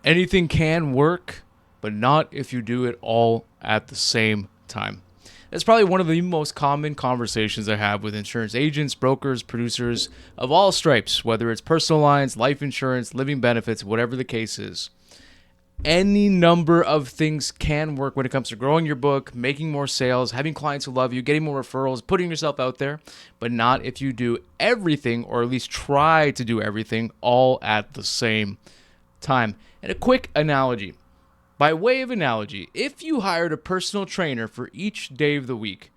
Anything can work, but not if you do it all at the same time. That's probably one of the most common conversations I have with insurance agents, brokers, producers of all stripes, whether it's personal lines, life insurance, living benefits, whatever the case is. Any number of things can work when it comes to growing your book, making more sales, having clients who love you, getting more referrals, putting yourself out there, but not if you do everything, or at least try to do everything all at the same time. And a quick analogy. By way of analogy, if you hired a personal trainer for each day of the week,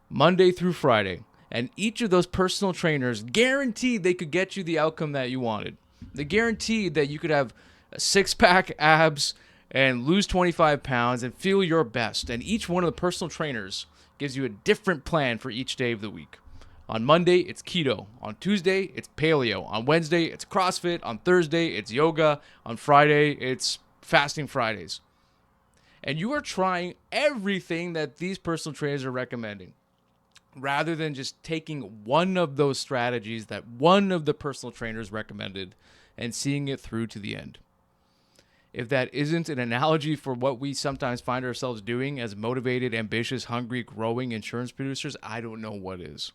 Monday through Friday, and each of those personal trainers guaranteed they could get you the outcome that you wanted, they guaranteed that you could have a six-pack abs and lose 25 pounds and feel your best, and each one of the personal trainers gives you a different plan for each day of the week. On Monday, it's keto. On Tuesday, it's paleo. On Wednesday, it's CrossFit. On Thursday, it's yoga. On Friday, it's fasting Fridays. And you are trying everything that these personal trainers are recommending, rather than just taking one of those strategies that one of the personal trainers recommended and seeing it through to the end. If that isn't an analogy for what we sometimes find ourselves doing as motivated, ambitious, hungry, growing insurance producers, I don't know what is.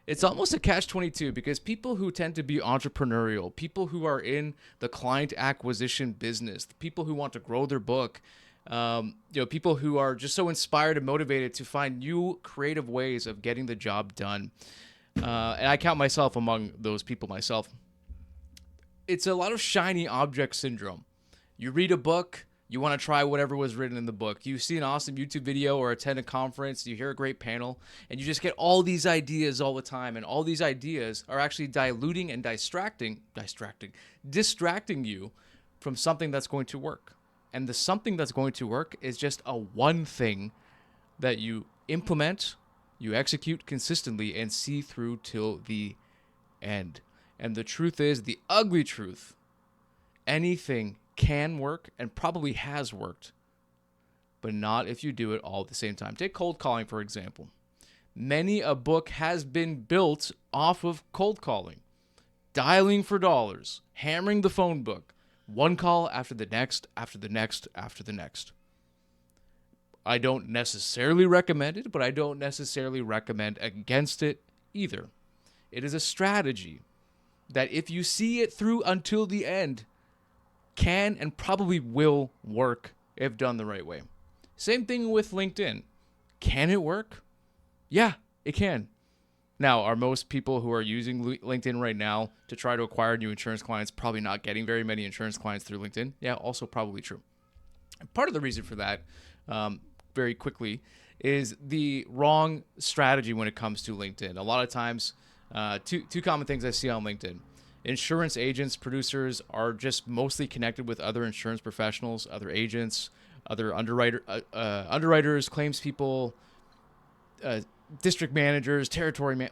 It's almost a catch-22 because people who tend to be entrepreneurial, people who are in the client acquisition business, the people who want to grow their book, people who are just so inspired and motivated to find new creative ways of getting the job done. And I count myself among those people myself. It's a lot of shiny object syndrome. You read a book, you want to try whatever was written in the book. You see an awesome YouTube video or attend a conference, you hear a great panel, and you just get all these ideas all the time. And all these ideas are actually diluting and distracting you from something that's going to work. And the something that's going to work is just a one thing that you implement, you execute consistently, and see through till the end. And the truth is, the ugly truth, anything can work and probably has worked, but not if you do it all at the same time. Take cold calling, for example. Many a book has been built off of cold calling, dialing for dollars, hammering the phone book, one call after the next, after the next, after the next. I don't necessarily recommend it, but I don't necessarily recommend against it either. It is a strategy that if you see it through until the end, can and probably will work if done the right way. Same thing with LinkedIn. Can it work? Yeah, it can. Now, are most people who are using LinkedIn right now to try to acquire new insurance clients probably not getting very many insurance clients through LinkedIn? Yeah, also probably true. And part of the reason for that, very quickly, is the wrong strategy when it comes to LinkedIn. A lot of times, two common things I see on LinkedIn. Insurance agents, producers are just mostly connected with other insurance professionals, other agents, other underwriters, claims people, district managers,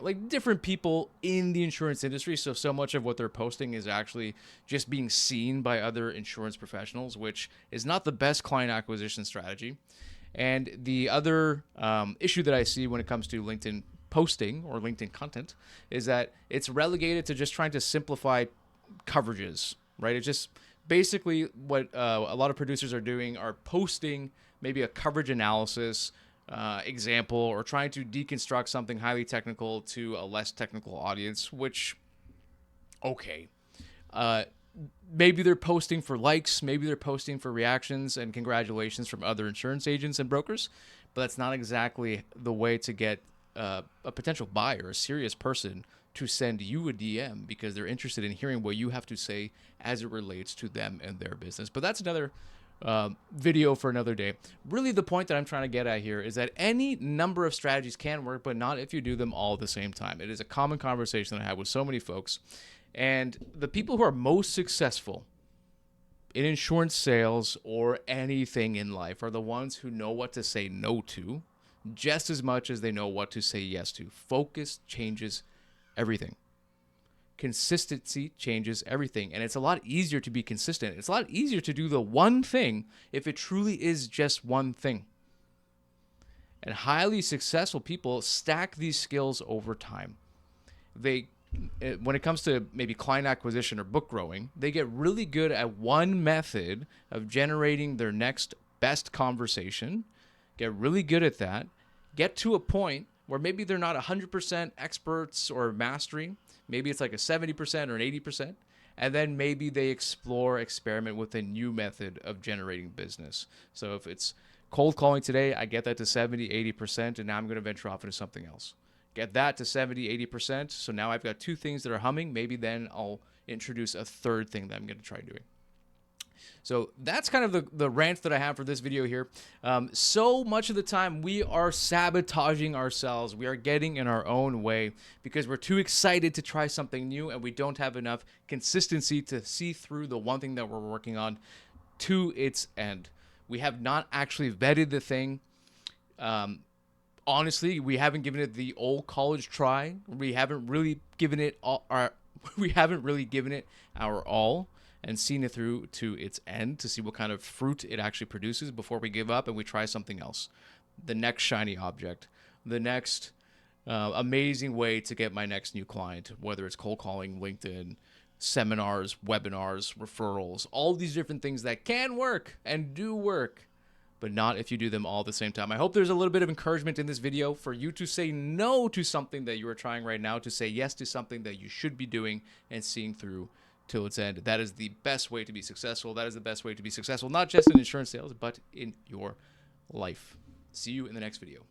like different people in the insurance industry. So much of what they're posting is actually just being seen by other insurance professionals, which is not the best client acquisition strategy. And the other issue that I see when it comes to LinkedIn posting or LinkedIn content is that it's relegated to just trying to simplify coverages, right? It's just basically what a lot of producers are doing are posting maybe a coverage analysis example or trying to deconstruct something highly technical to a less technical audience, which, okay. Maybe they're posting for likes, maybe they're posting for reactions and congratulations from other insurance agents and brokers, but that's not exactly the way to get a potential buyer, a serious person, to send you a DM because they're interested in hearing what you have to say as it relates to them and their business. But that's another video for another day. Really, the point that I'm trying to get at here is that any number of strategies can work, but not if you do them all at the same time. It is a common conversation that I have with so many folks. And the people who are most successful in insurance sales or anything in life are the ones who know what to say no to just as much as they know what to say yes to. Focus changes everything. Consistency changes everything. And it's a lot easier to be consistent. It's a lot easier to do the one thing if it truly is just one thing. And highly successful people stack these skills over time. They when it comes to maybe client acquisition or book growing, they get really good at one method of generating their next best conversation, get really good at that, get to a point where maybe they're not 100% experts or mastery. Maybe it's like a 70% or an 80%. And then maybe they experiment with a new method of generating business. So if it's cold calling today, I get that to 70, 80%, and now I'm going to venture off into something else. Get that to 70, 80%. So now I've got two things that are humming. Maybe then I'll introduce a third thing that I'm going to try doing. So that's kind of the rant that I have for this video here. So much of the time we are sabotaging ourselves. We are getting in our own way because we're too excited to try something new and we don't have enough consistency to see through the one thing that we're working on to its end. We have not actually vetted the thing. Honestly, we haven't given it the old college try. We haven't really given it our all and seen it through to its end to see what kind of fruit it actually produces before we give up and we try something else. The next shiny object, the next amazing way to get my next new client, whether it's cold calling, LinkedIn, seminars, webinars, referrals, all these different things that can work and do work, but not if you do them all at the same time. I hope there's a little bit of encouragement in this video for you to say no to something that you are trying right now, to say yes to something that you should be doing and seeing through till its end. That is the best way to be successful. That is the best way to be successful, not just in insurance sales, but in your life. See you in the next video.